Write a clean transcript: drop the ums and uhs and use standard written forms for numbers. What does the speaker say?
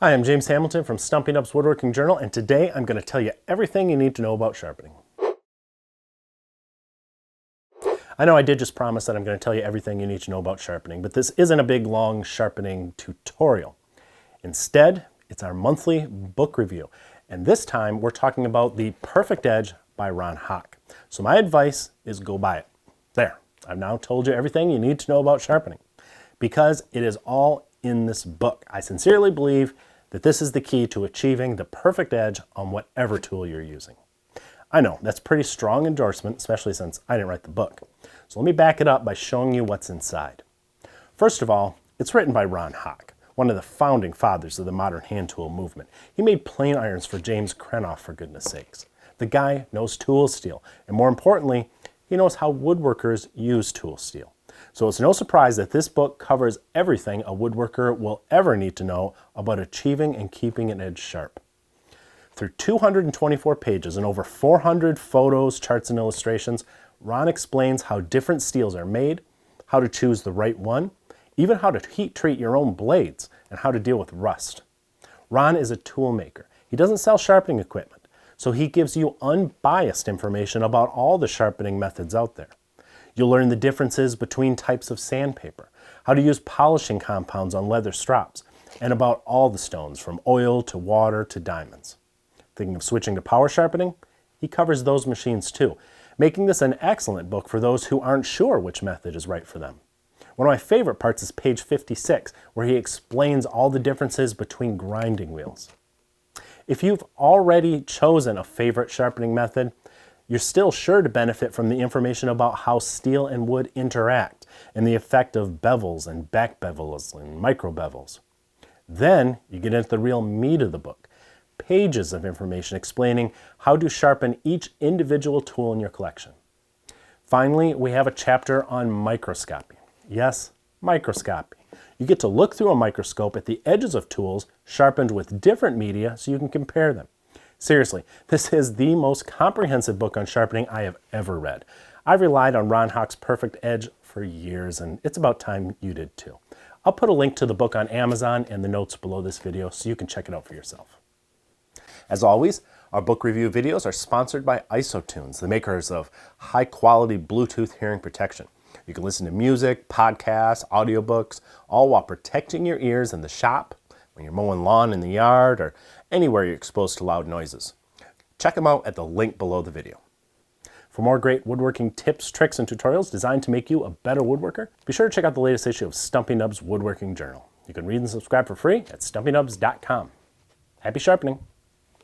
Hi, I'm James Hamilton from Stumpy Nubs Woodworking Journal, and today I'm going to tell you everything you need to know about sharpening. I know I did just promise that I'm going to tell you everything you need to know about sharpening, but this isn't a big, long sharpening tutorial. Instead, it's our monthly book review, and this time we're talking about The Perfect Edge by Ron Hock. So my advice is go buy it. There, I've now told you everything you need to know about sharpening, because it is all in this book. I sincerely believe that this is the key to achieving the perfect edge on whatever tool you're using. I know, that's pretty strong endorsement, especially since I didn't write the book. So let me back it up by showing you what's inside. First of all, it's written by Ron Hock, one of the founding fathers of the modern hand tool movement. He made plane irons for James Krenov, for goodness sakes. The guy knows tool steel, and more importantly, he knows how woodworkers use tool steel. So it's no surprise that this book covers everything a woodworker will ever need to know about achieving and keeping an edge sharp. Through 224 pages and over 400 photos, charts, and illustrations, Ron explains how different steels are made, how to choose the right one, even how to heat treat your own blades, and how to deal with rust. Ron is a tool maker. He doesn't sell sharpening equipment, so he gives you unbiased information about all the sharpening methods out there. You'll learn the differences between types of sandpaper, how to use polishing compounds on leather strops, and about all the stones from oil to water to diamonds. Thinking of switching to power sharpening? He covers those machines too, making this an excellent book for those who aren't sure which method is right for them. One of my favorite parts is page 56, where he explains all the differences between grinding wheels. If you've already chosen a favorite sharpening method, you're still sure to benefit from the information about how steel and wood interact and the effect of bevels and back bevels and micro bevels. Then you get into the real meat of the book, pages of information explaining how to sharpen each individual tool in your collection. Finally, we have a chapter on microscopy. Yes, microscopy. You get to look through a microscope at the edges of tools sharpened with different media so you can compare them. Seriously, this is the most comprehensive book on sharpening I have ever read. I've relied on Ron Hock's Perfect Edge for years, and it's about time you did too. I'll put a link to the book on Amazon and the notes below this video so you can check it out for yourself. As always, our book review videos are sponsored by IsoTunes, the makers of high-quality Bluetooth hearing protection. You can listen to music, podcasts, audiobooks, all while protecting your ears in the shop, when you're mowing lawn in the yard, or anywhere you're exposed to loud noises. Check them out at the link below the video. For more great woodworking tips, tricks, and tutorials designed to make you a better woodworker, be sure to check out the latest issue of Stumpy Nubs Woodworking Journal. You can read and subscribe for free at stumpynubs.com. Happy sharpening!